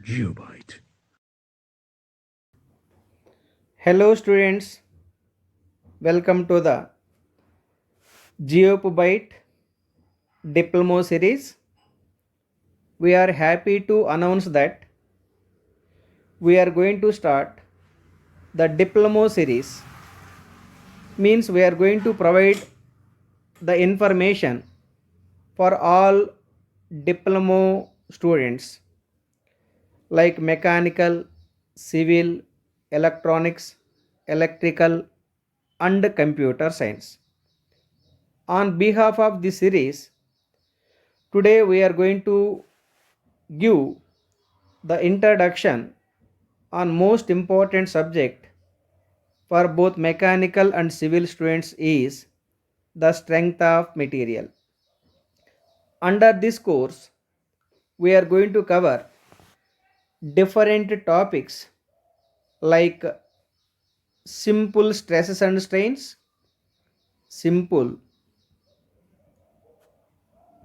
GeoByte. Hello students, welcome to the GeoByte Diploma series. We are happy to announce that we are going to start the Diploma series. Means we are going to provide the information for all diploma students like mechanical, civil, electronics, electrical and computer science. On behalf of this series, today we are going to give the introduction on most important subject for both mechanical and civil students is the strength of material. Under this course, we are going to cover different topics like simple stresses and strains, simple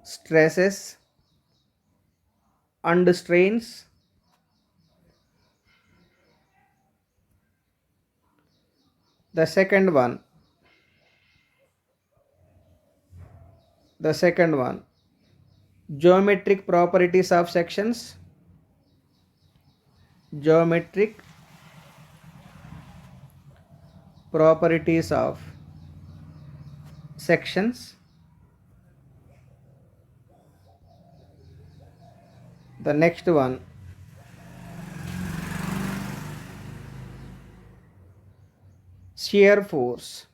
stresses and strains, the second one geometric properties of sections, geometric properties of sections, the next one shear force,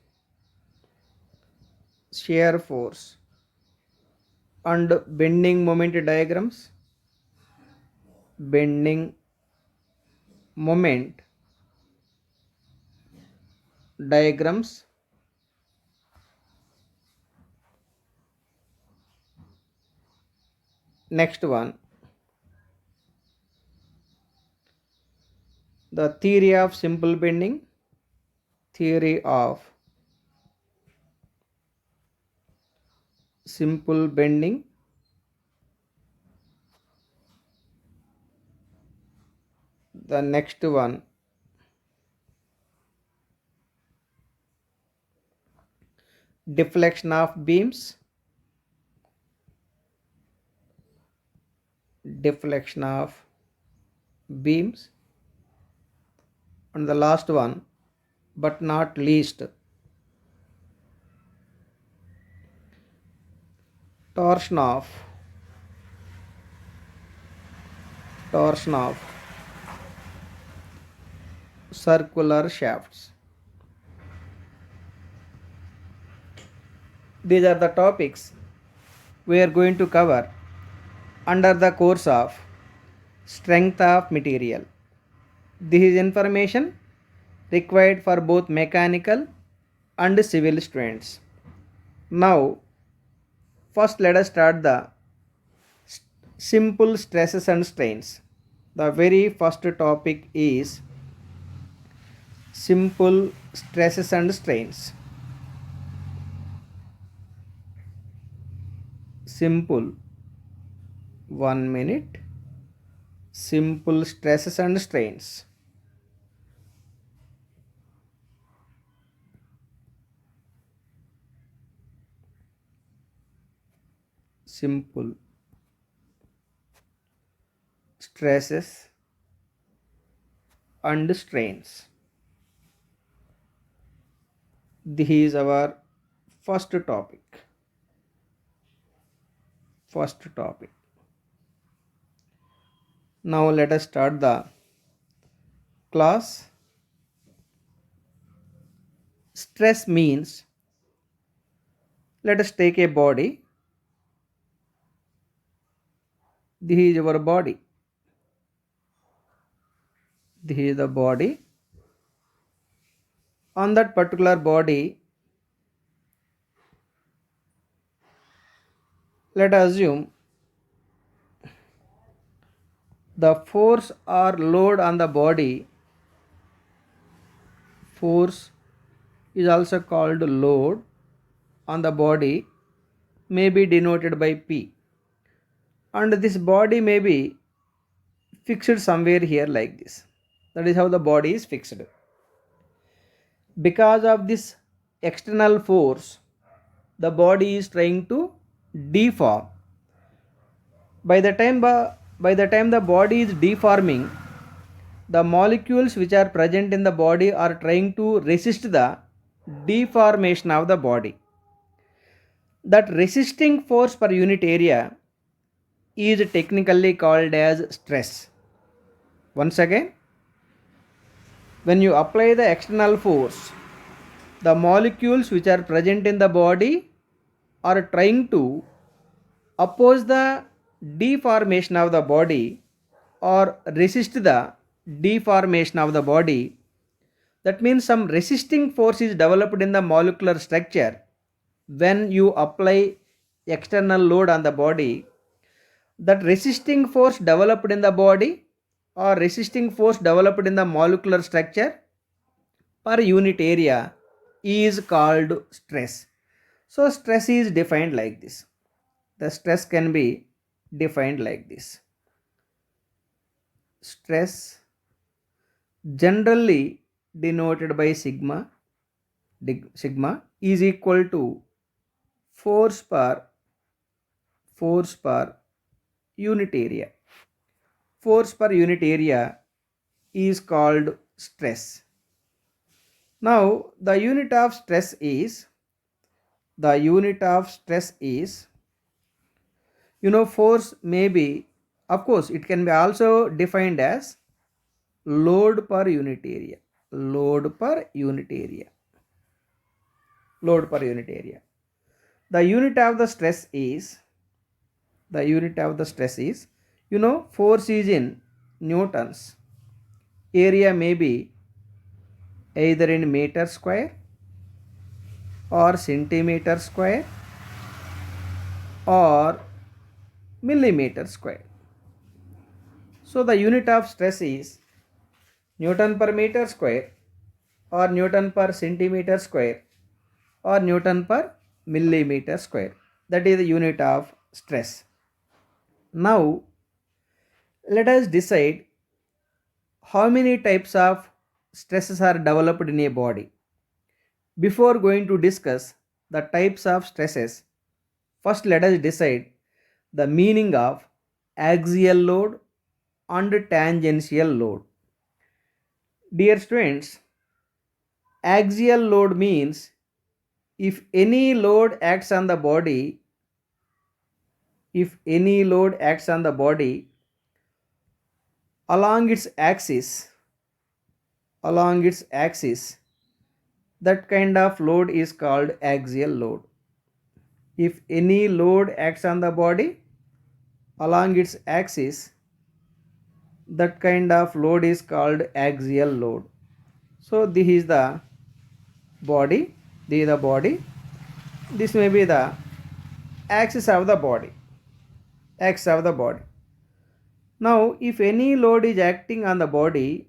shear force and bending moment diagrams, bending moment diagrams, next one the theory of simple bending, theory of simple bending, the next one deflection of beams, deflection of beams, and the last one but not least torsion of torsion of circular shafts. These are the topics we are going to cover under the course of strength of material. This is information required for both mechanical and civil students. Now, first let us start the simple stresses and strains. The very first topic is simple stresses and strains. Simple, 1 minute, simple stresses and strains. Simple stresses and strains. This is our first topic. First topic. Now let us start the class. Stress means, let us take a body. This is your body. This is the body. On that particular body, let us assume the force or load on the body, force is also called load on the body, may be denoted by P, and this body may be fixed somewhere here like this. That is how the body is fixed. Because of this external force, the body is trying to deform. By the time the body is deforming, the molecules which are present in the body are trying to resist the deformation of the body. That resisting force per unit area is technically called as stress. Once again, when you apply the external force, the molecules which are present in the body are trying to oppose the deformation of the body or resist the deformation of the body. That means some resisting force is developed in the molecular structure when you apply external load on the body. That resisting force developed in the body or resisting force developed in the molecular structure per unit area is called stress. So stress is defined like this. The stress can be defined like this. Stress generally denoted by sigma is equal to force per unit area. Force per unit area is called stress. Now the unit of stress is force may be, of course it can be also defined as load per unit area. Load per unit area. The unit of the stress is force is in newtons. Area may be either in meter square or centimeter square or millimeter square. So the unit of stress is Newton per meter square or Newton per centimeter square or Newton per millimeter square. That is the unit of stress. Now let us decide how many types of stresses are developed in a body. Before going to discuss the types of stresses, first let us decide the meaning of axial load and tangential load. Dear students, axial load means if any load acts on the body along its axis, that kind of load is called axial load. If any load acts on the body along its axis, that kind of load is called axial load. So this is the body. This may be the axis of the body. Now if any load is acting on the body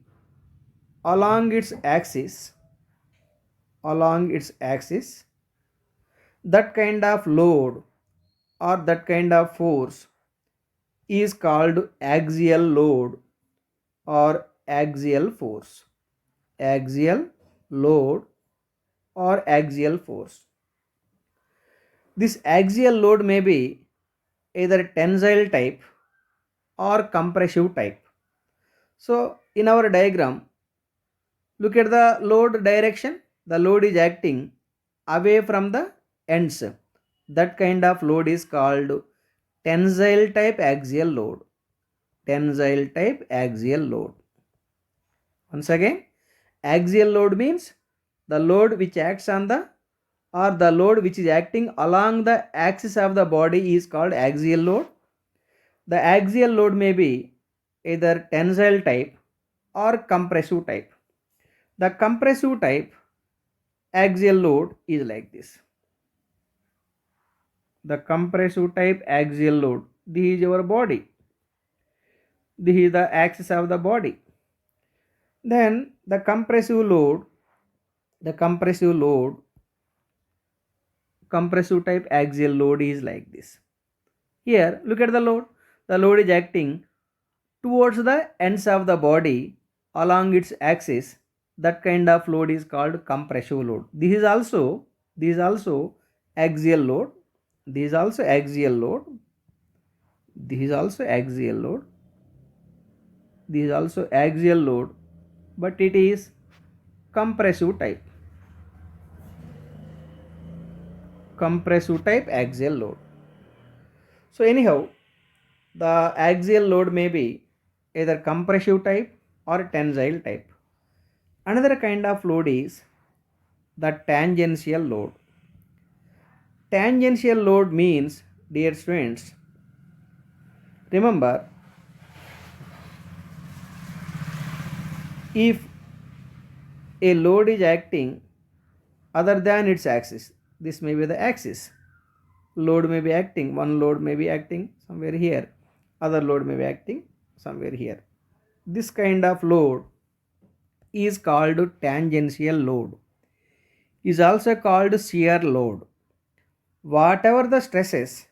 along its axis, that kind of load or that kind of force is called axial load or axial force. Axial load or axial force. This axial load may be either tensile type or compressive type. So in our diagram, look at the load direction. The load is acting away from the ends. That kind of load is called tensile type axial load. Once again, axial load means the load which acts on the load which is acting along the axis of the body is called axial load. The axial load may be either tensile type or compressive type. The compressive type axial load is like this. The compressive type axial load. This is your body. This is the axis of the body. Then the compressive type axial load is like this. Here look at the load. The load is acting towards the ends of the body along its axis, that kind of load is called compressive load. This is also axial load. This is also axial load. This is also axial load. This is also axial load, but it is compressive type. Compressive type axial load. So anyhow, the axial load may be either compressive type or tensile type. Another kind of load is the tangential load. Tangential load means, dear students, remember, if a load is acting other than its axis, this may be the axis. Load may be acting, one load may be acting somewhere here, other load may be acting somewhere here. This kind of load is called tangential load, is also called shear load. Whatever the stresses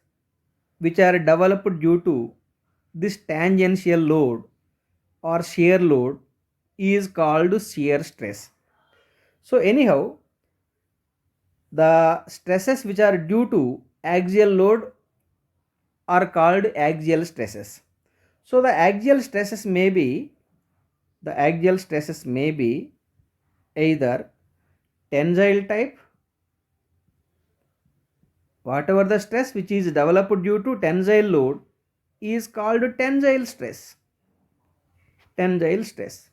which are developed due to this tangential load or shear load is called shear stress. So anyhow, the stresses which are due to axial load are called axial stresses. So the axial stresses may be either tensile type, whatever the stress which is developed due to tensile load is called tensile stress. Tensile stress.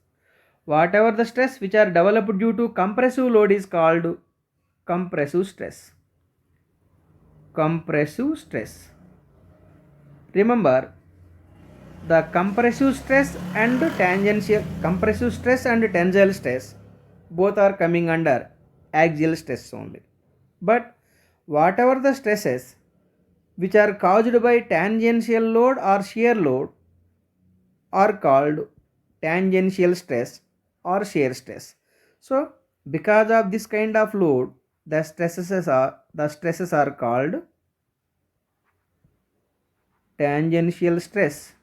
Whatever the stress which are developed due to compressive load is called compressive stress. Compressive stress. Remember, the compressive stress and tensile stress both are coming under axial stress only. But whatever the stresses which are caused by tangential load or shear load are called tangential stress or shear stress. So because of this kind of load, the stresses are called tangential stress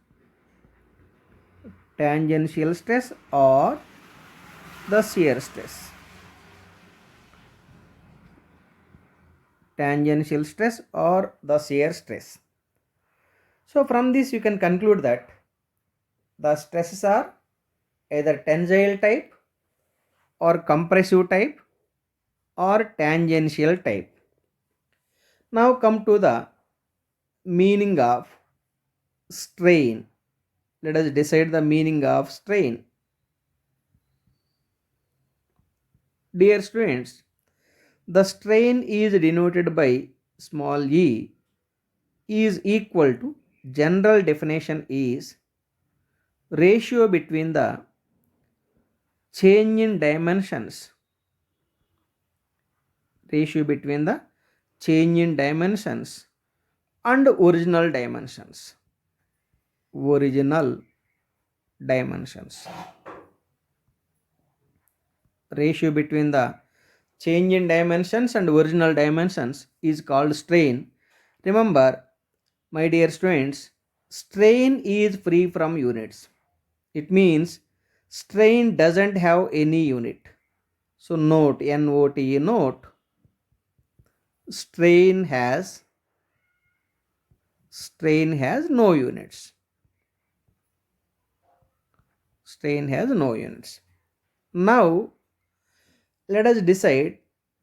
or the shear stress. Tangential stress or the shear stress. So from this you can conclude that the stresses are either tensile type or compressive type or tangential type. Now come to the meaning of strain. Let us decide the meaning of strain. Dear students, the strain is denoted by small e is equal to, general definition is ratio between the change in dimensions and original dimensions. Ratio between the change in dimensions and original dimensions is called strain. Remember, my dear students, strain is free from units. It means strain doesn't have any unit. So note, N-O-T-E, note, strain has no units. Strain has no units. Now let us decide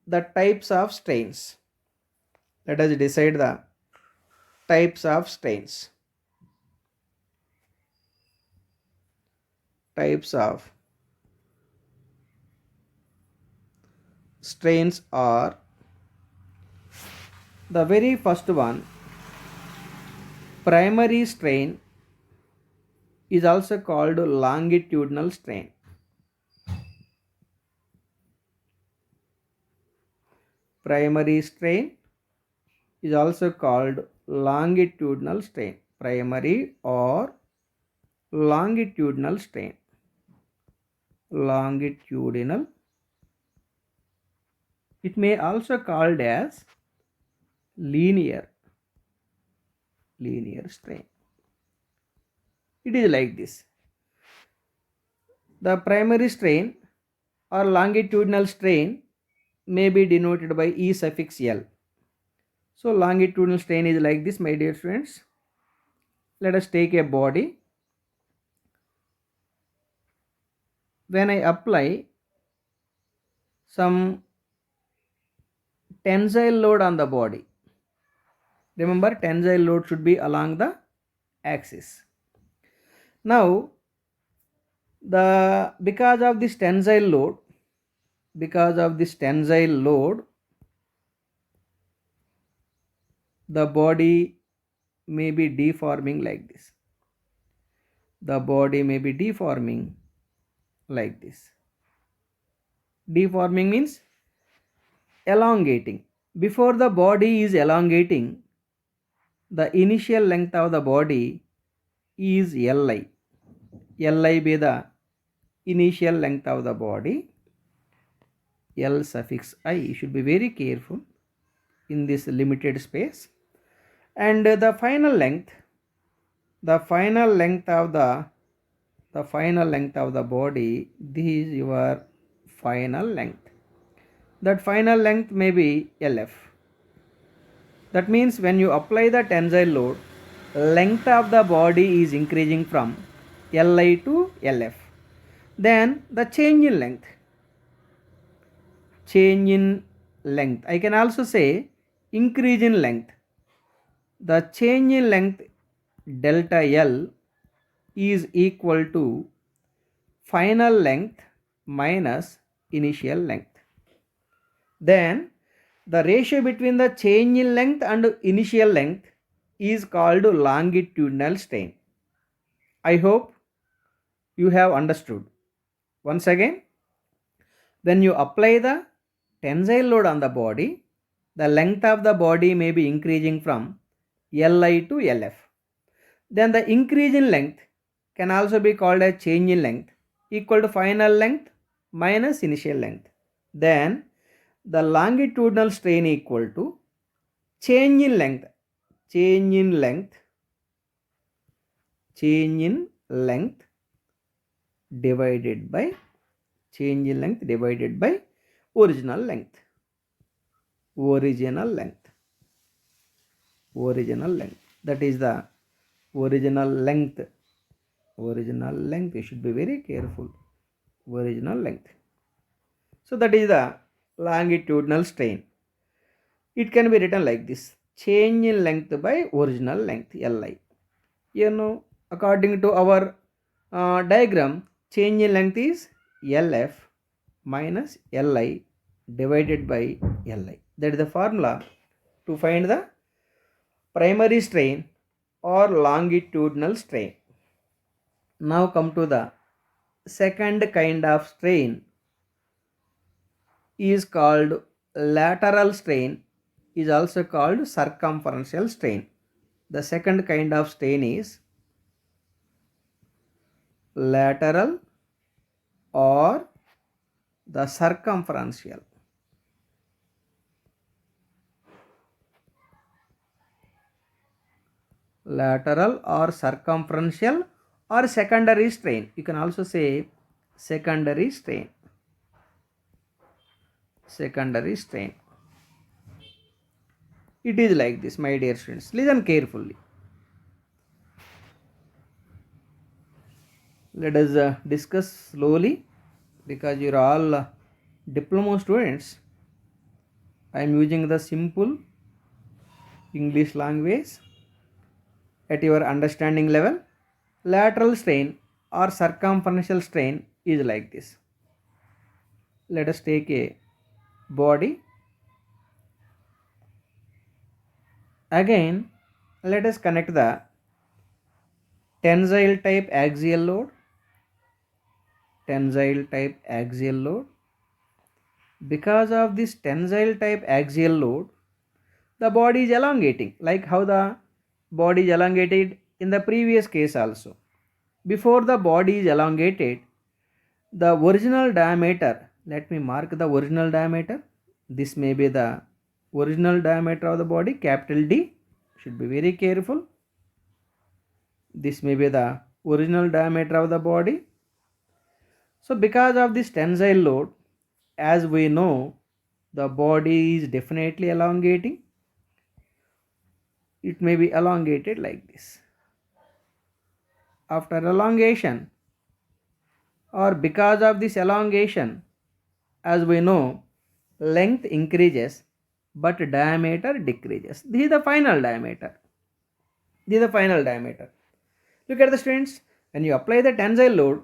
the types of strains. Let us decide the types of strains. Types of strains are, the very first one, primary strain is also called longitudinal strain. Primary strain is also called longitudinal strain. Primary or longitudinal strain. Longitudinal. It may also called as linear strain. It is like this. The primary strain or longitudinal strain may be denoted by E suffix L. So longitudinal strain is like this, my dear students. Let us take a body. When I apply some tensile load on the body, remember tensile load should be along the axis. Now because of this tensile load, the body may be deforming like this. The body may be deforming like this. Deforming means elongating. Before the body is elongating, the initial length of the body is Li. Li be the initial length of the body. L suffix I. You should be very careful in this limited space. And the final length of the body, this is your final length. That final length may be Lf. That means when you apply the tensile load, length of the body is increasing from Li to Lf. Then the change in length, I can also say increase in length. The change in length delta L is equal to final length minus initial length. Then the ratio between the change in length and initial length is called longitudinal strain. I hope you have understood. Once again, when you apply the tensile load on the body, the length of the body may be increasing from Li to Lf. Then the increase in length can also be called a change in length equal to final length minus initial length. Then the longitudinal strain equal to change in length divided by original length. That is the original length. You should be very careful. Original length. So that is the longitudinal strain. It can be written like this: change in length by original length, Li. According to our diagram, change in length is Lf minus Li divided by Li. That is the formula to find the primary strain or longitudinal strain. Now come to the second kind of strain, is called lateral strain, is also called circumferential strain. The second kind of strain is lateral or the circumferential. Lateral or circumferential or secondary strain. You can also say secondary strain. It is like this, my dear students. Listen carefully. Let us discuss slowly because you are all diploma students. I am using the simple English language at your understanding level. Lateral strain or circumferential strain is like this. Let us take a body. Again, let us connect the tensile type axial load. Because of this tensile type axial load, the body is elongating, like how the body is elongated in the previous case also. Before the body is elongated, the original diameter, let me mark the original diameter. This may be the original diameter of the body, capital D. Should be very careful. This may be the original diameter of the body. So because of this tensile load, as we know, the body is definitely elongating. It may be elongated like this. After elongation, or because of this elongation, as we know, length increases but diameter decreases. This is the final diameter. This is the final diameter. Look at the students. When you apply the tensile load,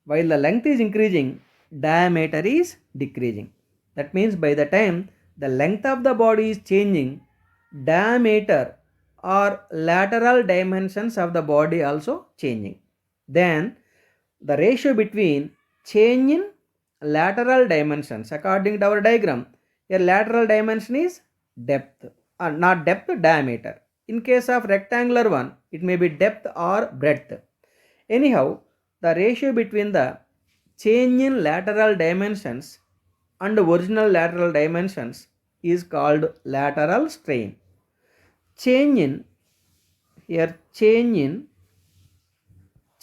while the length is increasing, diameter is decreasing. That means by the time the length of the body is changing, diameter or lateral dimensions of the body also changing. Then the ratio between change in lateral dimensions, according to our diagram, a lateral dimension is depth, not depth, diameter. In case of rectangular one, it may be depth or breadth. Anyhow, the ratio between the change in lateral dimensions and original lateral dimensions is called lateral strain. Change in, here change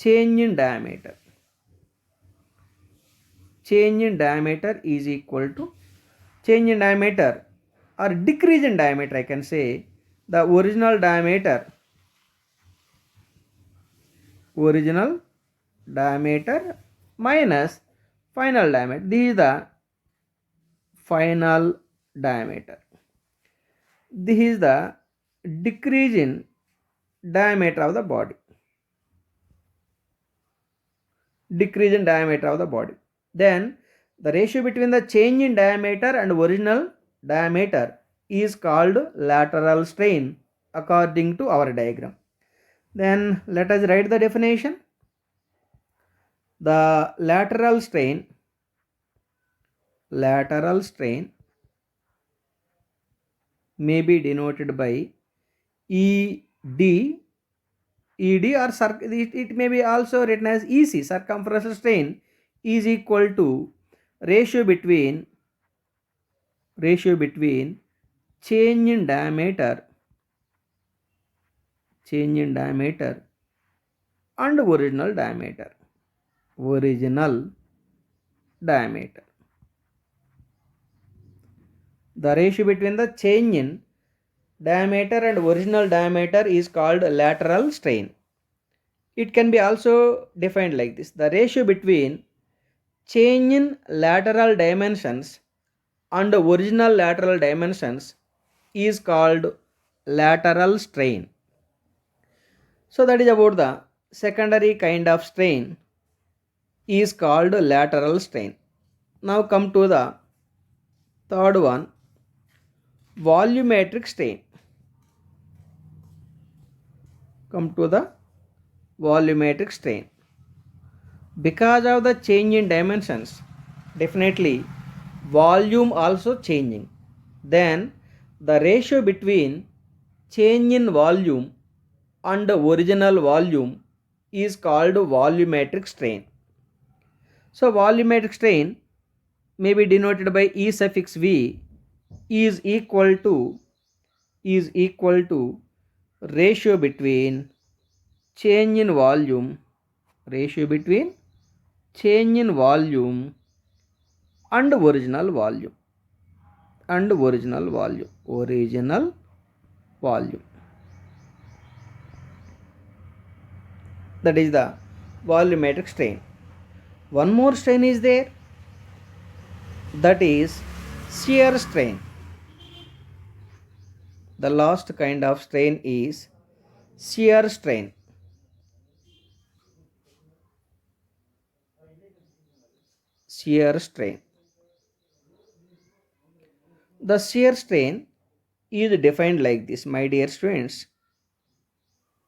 in diameter. Change in diameter is equal to change in diameter or decrease in diameter, I can say, the original diameter minus final diameter. This is the final diameter. This is the decrease in diameter of the body. Decrease in diameter of the body. Then the ratio between the change in diameter and original diameter is called lateral strain according to our diagram. Then let us write the definition. The lateral strain may be denoted by ED or it may be also written as EC, circumferential strain, is equal to ratio between change in diameter and original diameter. The ratio between the change in diameter and original diameter is called lateral strain. It can be also defined like this. The ratio between change in lateral dimensions and original lateral dimensions is called lateral strain. So that is about the secondary kind of strain is called lateral strain. Now come to the third one, volumetric strain. Because of the change in dimensions, definitely volume also changing. Then the ratio between change in volume and original volume is called volumetric strain. So volumetric strain may be denoted by E suffix V is equal to ratio between change in volume and original volume. That is the volumetric strain. One more strain is there, that is shear strain. The last kind of strain is shear strain. The shear strain is defined like this, my dear students.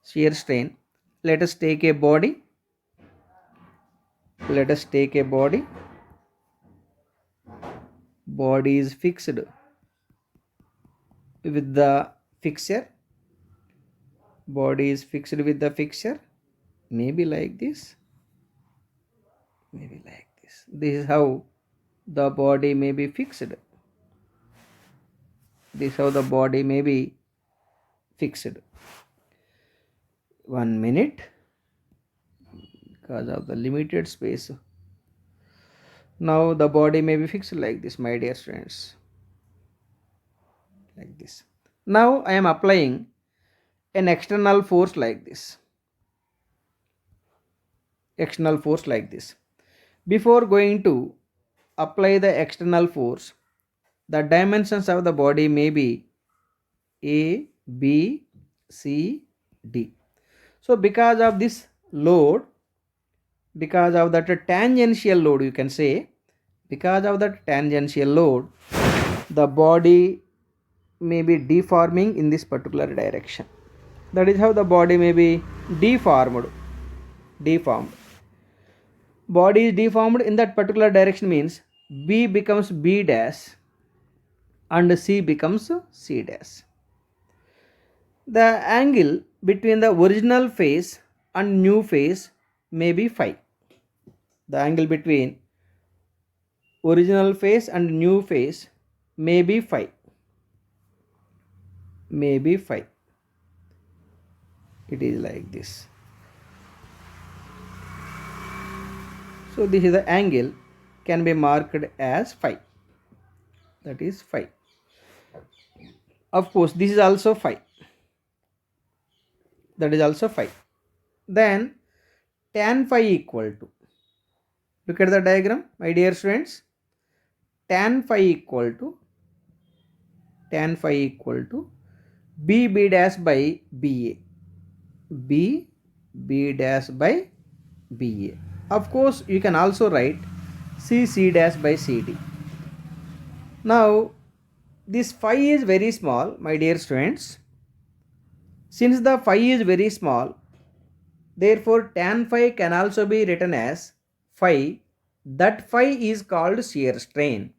Shear strain. Let us take a body. Body is fixed with the fixture. Maybe like this. This is how the body may be fixed. One minute. because of the limited space. Now the body may be fixed like this, my dear friends, like this. Now I am applying an external force like this, external force like this. Before going to apply the external force, the dimensions of the body may be A, B, C, D. So because of this load, because of that tangential load, you can say, because of that tangential load, the body may be deforming in this particular direction. That is how the body may be deformed. Body is deformed in that particular direction means B becomes B dash and C becomes C dash. The angle between the original face and new face may be phi. The angle between original face and new face may be phi. May be phi. It is like this. So this is the angle can be marked as phi. That is phi. Of course, this is also phi. That is also phi. Then tan phi equal to, look at the diagram, my dear students. Tan phi equal to B dash by BA. B dash by BA. Of course, you can also write C dash by CD. Now, this phi is very small, my dear students. Since the phi is very small, therefore tan phi can also be written as phi. That phi is called shear strain.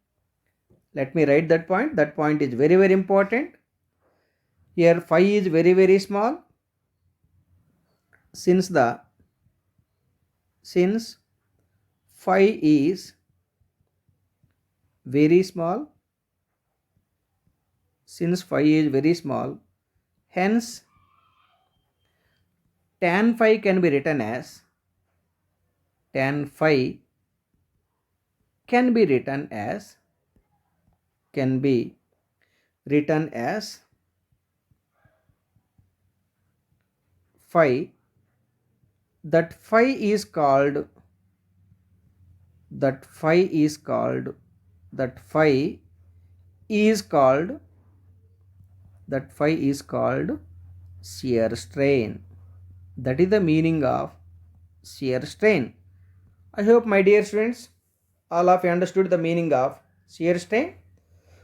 Let me write that point. That point is very, very important. Here phi is very, very small. Since phi is very small, hence tan phi can be written as phi that phi is called shear strain. That is the meaning of shear strain. I hope, my dear students, all of you understood the meaning of shear strain.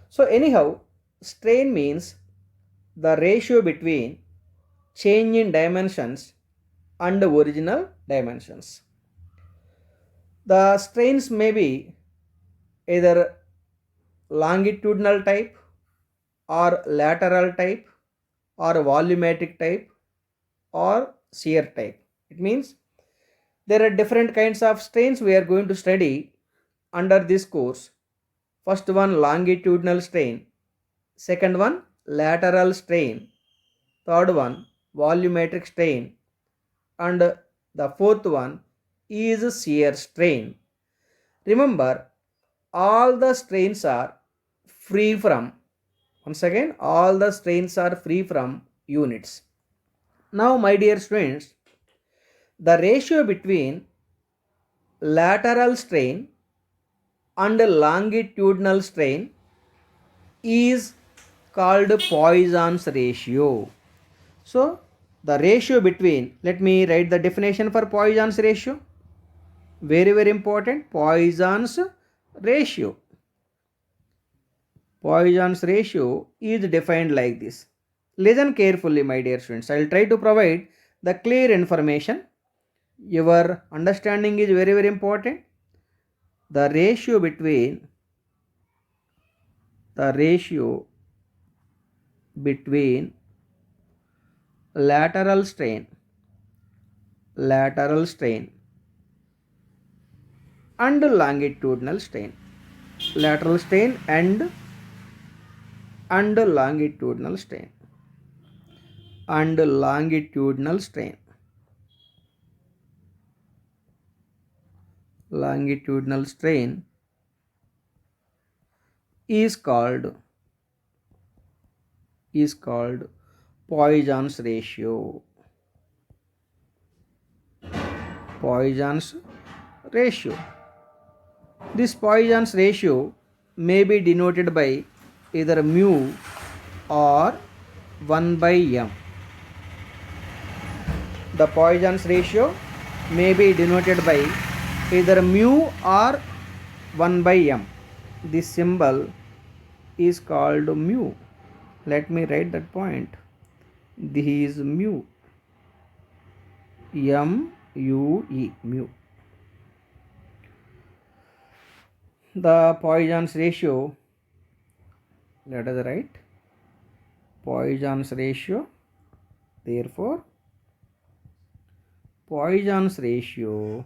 So anyhow, strain means the ratio between change in dimensions and the original dimensions. The strains may be either longitudinal type or lateral type or volumetric type or shear type. It means there are different kinds of strains we are going to study under this course. First one longitudinal strain, second one lateral strain, third one volumetric strain, and the fourth one is shear strain. Remember, all the strains are free from, once again, all the strains are free from units. Now, my dear students, the ratio between lateral strain and longitudinal strain is called Poisson's ratio. So, the ratio between, let me write the definition for Poisson's ratio. Very, very important. Poisson's ratio. Poisson's ratio is defined like this. Listen carefully, my dear students. I will try to provide the clear information. Your understanding is very, very important. The ratio between lateral strain and longitudinal strain, lateral strain and longitudinal strain, longitudinal strain is called Poisson's ratio. Poisson's ratio. This Poisson's ratio may be denoted by either mu or 1 by m. The Poisson's ratio may be denoted by either mu or 1 by m. This symbol is called mu. Let me write that point. This is mu. M-U-E, mu. The Poisson's ratio, let us write Poisson's ratio. Therefore, Poisson's ratio,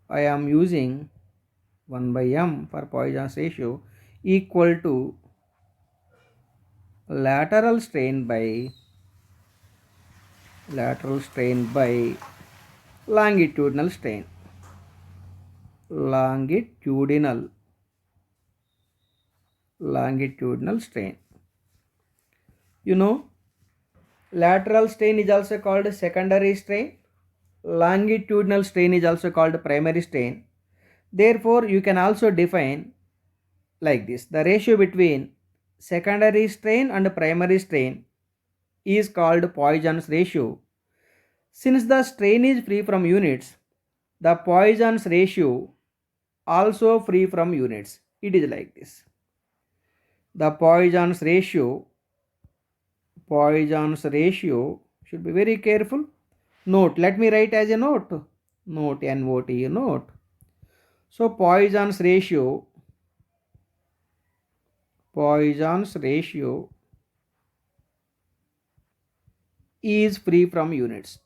I am using 1 by m for Poisson's ratio equal to lateral strain by longitudinal strain. Longitudinal strain. You know, lateral strain is also called secondary strain. Longitudinal strain is also called primary strain. Therefore, you can also define like this. The ratio between secondary strain and primary strain is called Poisson's ratio. Since the strain is free from units, the Poisson's ratio also free from units. It is like this. The Poisson's ratio should be very careful. Note, let me write as a note. Note, N-O-T, note. So Poisson's ratio is free from units.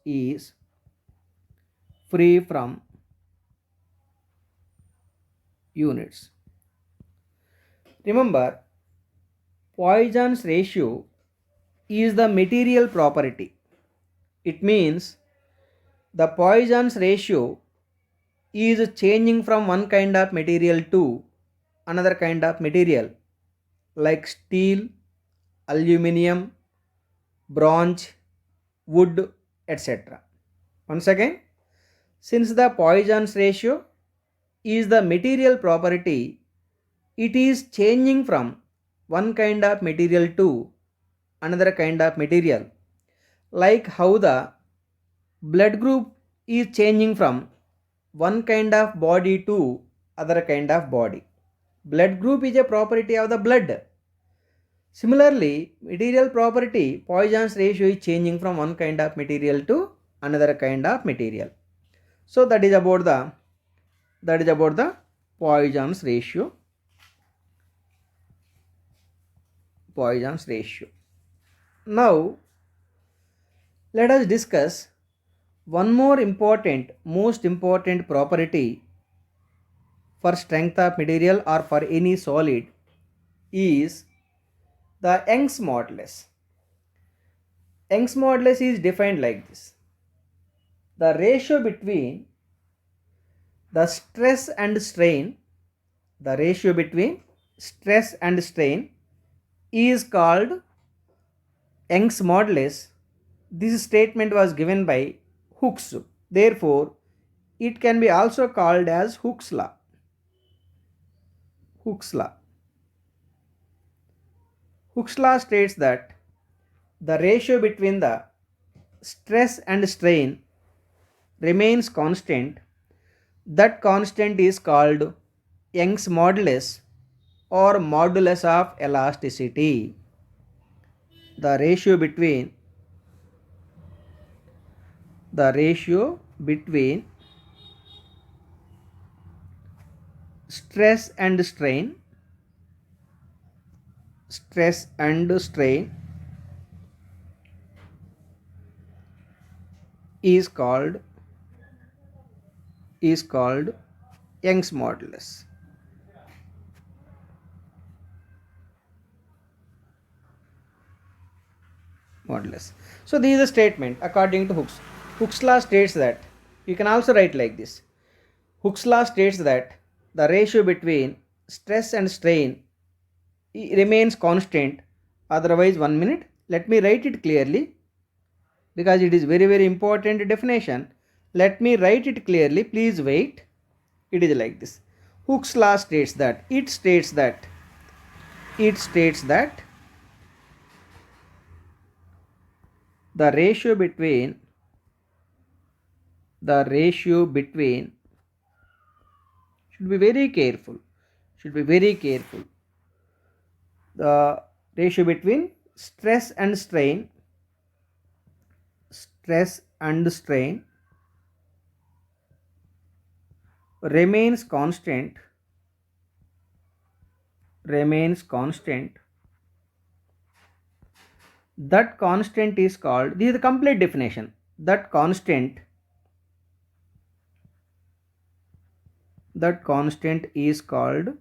Remember, Poisson's ratio is the material property. It means the Poisson's ratio is changing from one kind of material to another kind of material like steel, aluminium, bronze, wood, etc. Once again, since the Poisson's ratio is the material property, it is changing from one kind of material to another kind of material, like how the blood group is changing from one kind of body to other kind of body. Blood group is a property of the blood. Similarly, material property, Poisson's ratio is changing from one kind of material to another kind of material. So that is about the Poisson's ratio. Now, let us discuss one more most important property for strength of material or for any solid is the Young's modulus. Young's modulus is defined like this. The ratio between the stress and strain is called Young's modulus. This statement was given by Hooke's. Therefore, it can be also called as Hooke's law. Hooke's law states that the ratio between the stress and strain remains constant. That constant is called Young's modulus or modulus of elasticity. The ratio between stress and strain is called Young's modulus. So this is a statement according to Hooke's. Hooke's law states that You can also write like this. Hooke's law states that the ratio between stress and strain remains constant, otherwise 1 minute. Let me write it clearly because it is very important definition. Let me write it clearly, please wait. It is like this. Hooke's law states that it states that the ratio between should be very careful, the ratio between stress and strain remains constant. That constant is called, this is the complete definition, that constant is called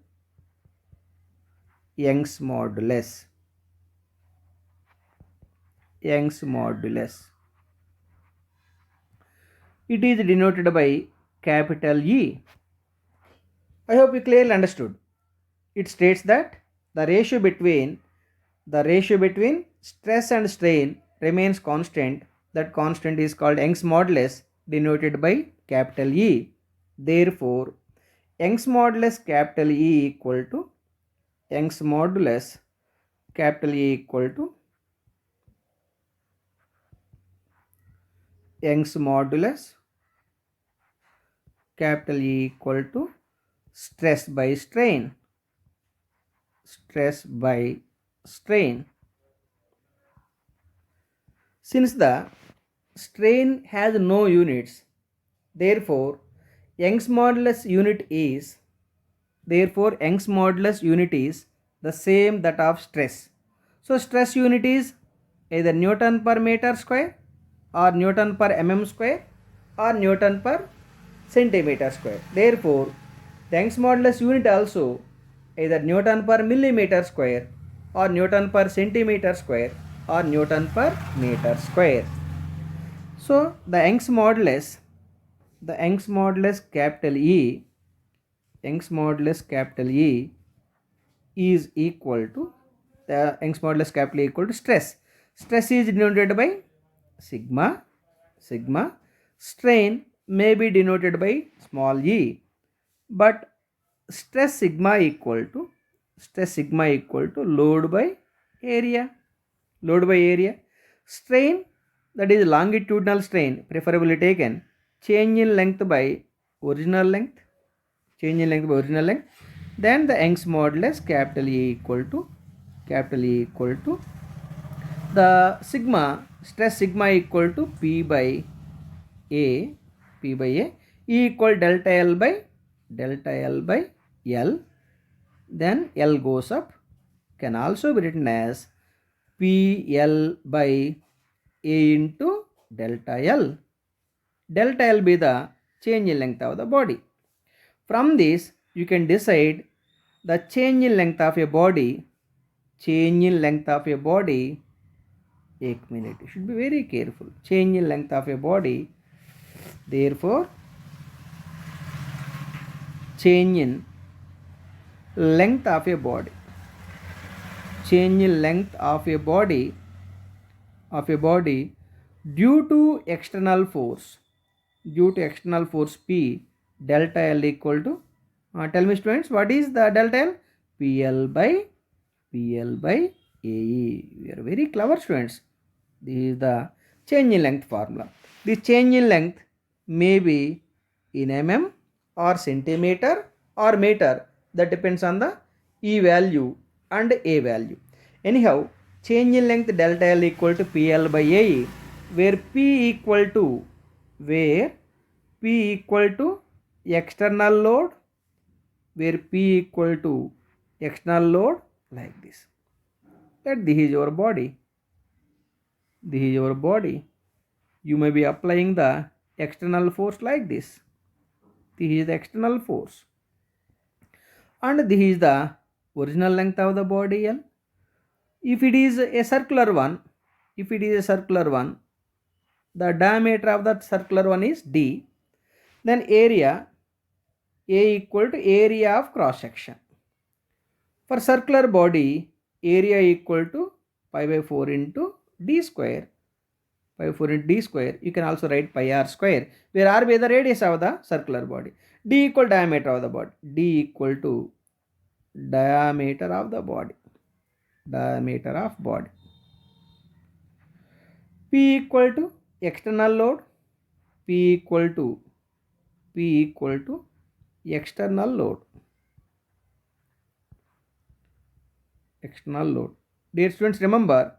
Young's modulus. It is denoted by capital E. I hope you clearly understood. It states that the ratio between stress and strain remains constant. That constant is called Young's modulus, denoted by capital E. Therefore, Young's modulus capital E equal to Young's modulus capital E equal to Young's modulus capital E equal to stress by strain. Since the strain has no units, therefore Young's modulus unit is the same that of stress. So stress unit is either Newton per meter square or Newton per mm square or Newton per centimeter square. Therefore, the Young's modulus unit also either Newton per millimeter square or Newton per centimeter square or Newton per meter square. So the Young's modulus capital E is equal to stress. Stress is denoted by sigma. Strain may be denoted by small e, but stress sigma equal to load by area. Strain, that is longitudinal strain, preferably taken change in length by original length. Then the Young's modulus capital E equal to the stress sigma equal to P by A, E equal delta L by L. Then L goes up, can also be written as PL by A into delta L. Delta L be the change in length of the body. From this, you can decide the change in length of a body. 1 minute. You should be very careful. Change in length of a body. Therefore, change in length of a body. Due to external force P, delta L equal to tell me students, what is the delta L? PL by AE. We are very clever students. This is the change in length formula. The change in length may be in mm or centimeter or meter. That depends on the E value and A value. Anyhow, change in length delta L equal to PL by AE, where P equal to external load, like this. That this is your body. You may be applying the external force like this. This is the external force. And this is the original length of the body L. If it is a circular one, the diameter of that circular one is D. Then area, A equal to area of cross section. For circular body, area equal to pi by 4 into d square. Pi by 4 into d square. You can also write pi r square, where r be the radius of the circular body. D equal diameter of the body. D equal to diameter of the body. Diameter of body. P equal to external load. P equal to external load. External load. Dear students, remember,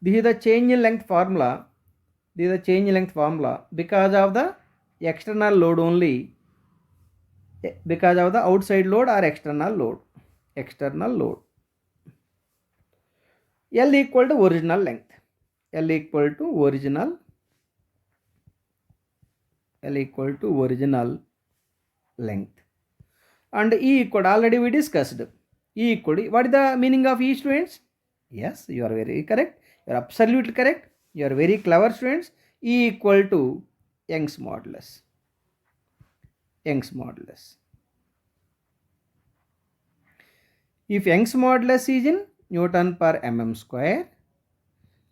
this is the change in length formula. This is the change in length formula because of the external load only. Because of the outside load or external load. External load. L equal to original length. L equal to original length. And E equal, already we discussed. E equal to, what is the meaning of E, students? Yes, you are very correct. You are absolutely correct. You are very clever, students. E equal to Young's modulus. Young's modulus. If Young's modulus is in Newton per mm square,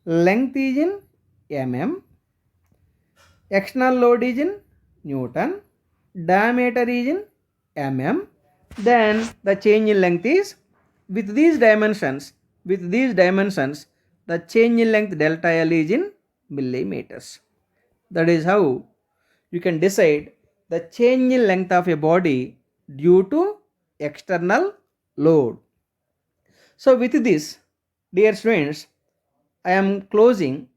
length is in mm, external load is in Newton, diameter is in mm, then the change in length is with these dimensions, the change in length delta L is in millimeters. That is how you can decide the change in length of a body due to external load. So with this, dear students, I am closing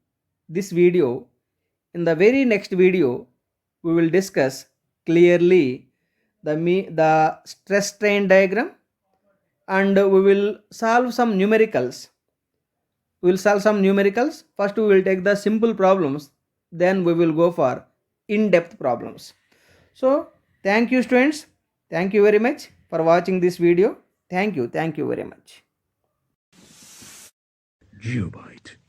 this video. In the very next video, we will discuss clearly the stress strain diagram, and we will solve some numericals. First we will take the simple problems, then we will go for in-depth problems. So thank you, students. Thank you very much for watching this video. Thank you very much. Geobyte.